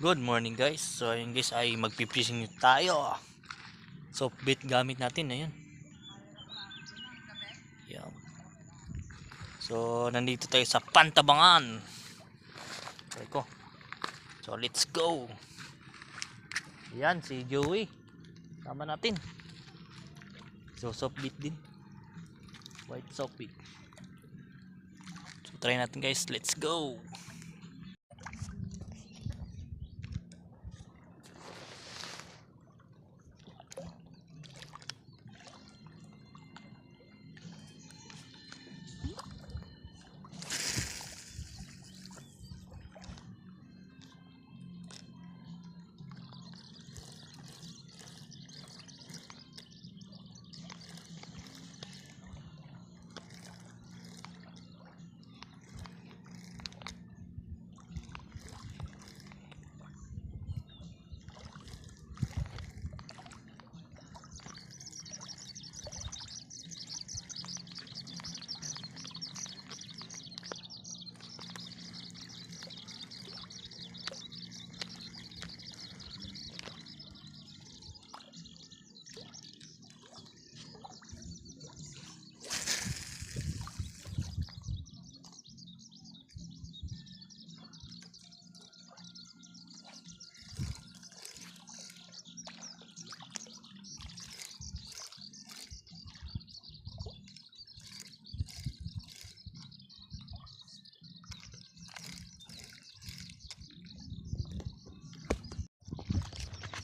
Good morning guys. So ayun guys ay magpi-fishing tayo. Soft bait gamit natin ayun. Yan. So nandito tayo sa Pantabangan. Okay ko. So let's go. Yan si Joey. Sama natin. So soft bait din. White soft bait. So try natin guys. Let's go.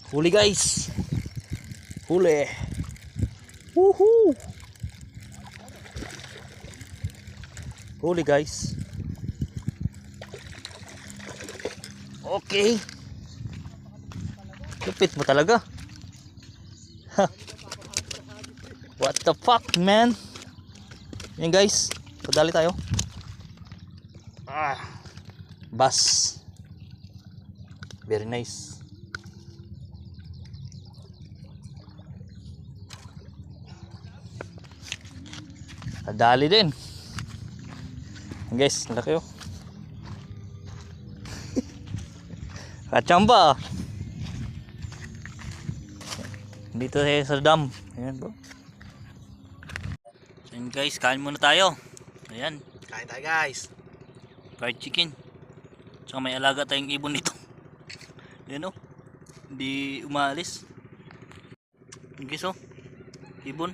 Huli guys. Huli. Woohoo. Huli guys. Okay. Lupit mo talaga. What the fuck man. Yan guys. Padali tayo. Bass. Very nice. Dali din. Guys, laki oh. Kachamba. Dito sa dam. Ayan bro. So yun guys, kain muna tayo. Ayan. Kain tayo guys. Fried chicken. Tsaka may alaga tayong ibon dito. Ayan oh. Hindi umalis. Guys oh. Ibon.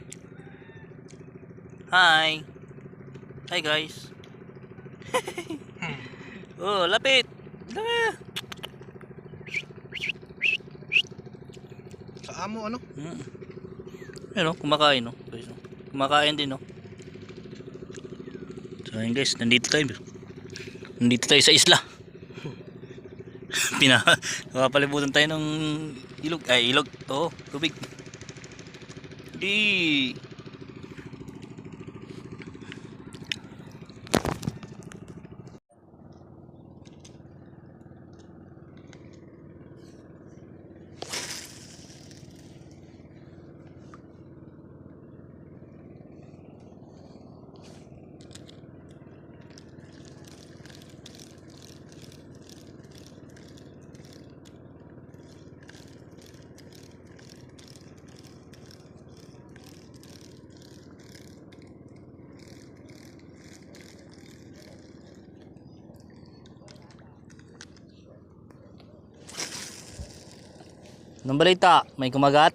Hi. Hi guys. Oh, lapit. Sa amo ano? Ano, kumakain no. Guys, no? Kumakain din no. So ayun guys, nandito tayo sa isla. Napapalibutan tayo ng ilog. Ay, ilog. Oo, tubig. Di. Anong balita? May kumagat?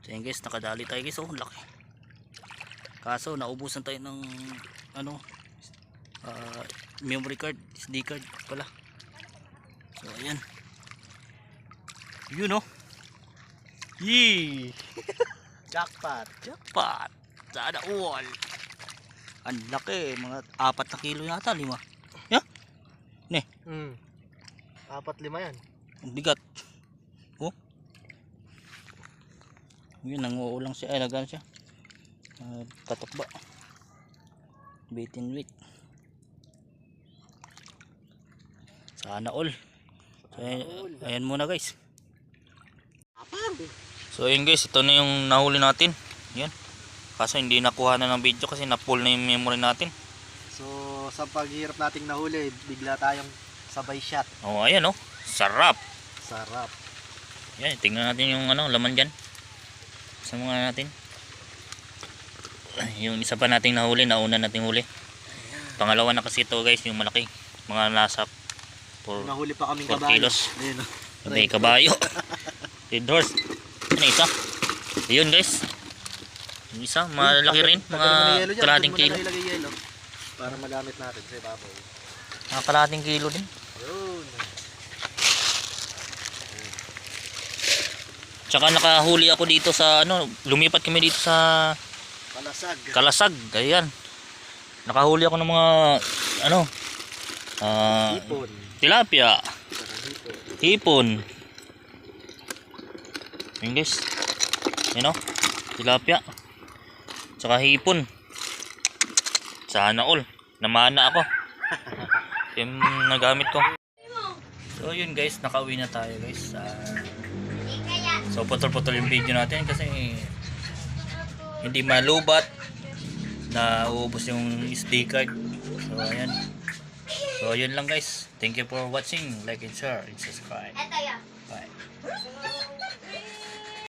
So yun guys, nakadali tayo guys. Oh, laki. Kaso naubusan tayo ng ano, memory card, SD card pala. So ayan. Yun oh. Yee! Jackpot. Jackpot! Sana all! Ang laki, mga 4 na kilo yata, 5. Yeah? Ne, 4-5 yan. ang bigat. Oh. Yun, nanguulang siya. Ay, nagano siya. Katok ba? Bait and weight. Sana all. So, ayan muna guys. So ayun guys, ito na yung nahuli natin. Yan. Kaso hindi nakuha na ng video kasi na-full na yung memory natin. So, sa paghihirap nating nahuli, bigla tayong sabay shot. Oh, ayan oh. Sarap. Sarap. Yan, tingnan natin yung laman diyan. Sa mga natin. Yung isa pa nating nahuli, nauna nating huli. Pangalawa na kasi ito guys, yung malaki. Mga nasa Nahuli pa kaming 4 kabayo. kilos. Ayun, May kabayo. Red horse. Ano isa? Ayun guys. Yung isa, malaki rin. Mga kalahating kilo. Ilagay yelo para magamit natin sa ibabaw. Mga kalahating kilo din. Ayun. Tsaka nakahuli ako dito sa lumipat kami dito sa Kalasag. Kalasag. Ayan. Nakahuli ako ng mga Hipon. tilapia, Hipon. hipon. Yun guys. Yun o. Tilapia. Tsaka hipon. Sana all. Namana ako. Yung nagamit ko. So yun guys. Nakauwi na tayo guys. So putol-putol yung video natin kasi hindi malubat na uubos yung SD card. So ayan. So yun lang guys. Thank you for watching. Like and share and subscribe. Bye.